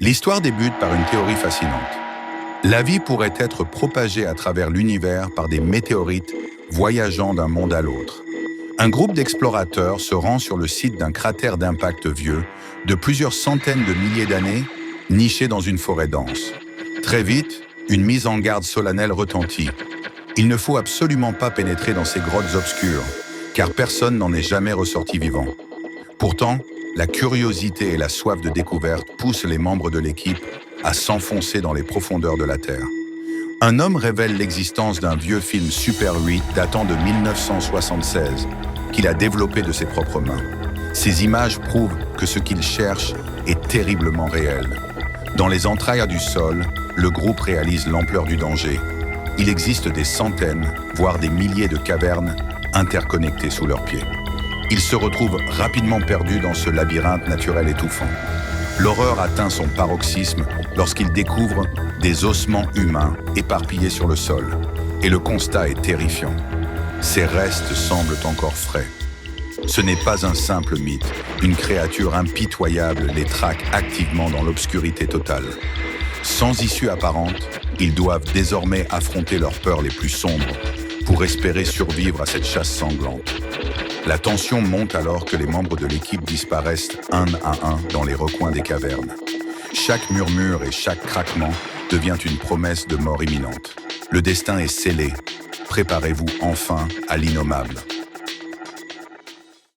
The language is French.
L'histoire débute par une théorie fascinante. La vie pourrait être propagée à travers l'univers par des météorites voyageant d'un monde à l'autre. Un groupe d'explorateurs se rend sur le site d'un cratère d'impact vieux de plusieurs centaines de milliers d'années, niché dans une forêt dense. Très vite, une mise en garde solennelle retentit. Il ne faut absolument pas pénétrer dans ces grottes obscures, car personne n'en est jamais ressorti vivant. Pourtant, la curiosité et la soif de découverte poussent les membres de l'équipe à s'enfoncer dans les profondeurs de la Terre. Un homme révèle l'existence d'un vieux film Super 8 datant de 1976 qu'il a développé de ses propres mains. Ces images prouvent que ce qu'il cherche est terriblement réel. Dans les entrailles du sol, le groupe réalise l'ampleur du danger. Il existe des centaines, voire des milliers de cavernes interconnectées sous leurs pieds. Ils se retrouvent rapidement perdus dans ce labyrinthe naturel étouffant. L'horreur atteint son paroxysme lorsqu'ils découvrent des ossements humains éparpillés sur le sol. Et le constat est terrifiant. Ces restes semblent encore frais. Ce n'est pas un simple mythe. Une créature impitoyable les traque activement dans l'obscurité totale. Sans issue apparente, ils doivent désormais affronter leurs peurs les plus sombres pour espérer survivre à cette chasse sanglante. La tension monte alors que les membres de l'équipe disparaissent un à un dans les recoins des cavernes. Chaque murmure et chaque craquement devient une promesse de mort imminente. Le destin est scellé. Préparez-vous enfin à l'innommable.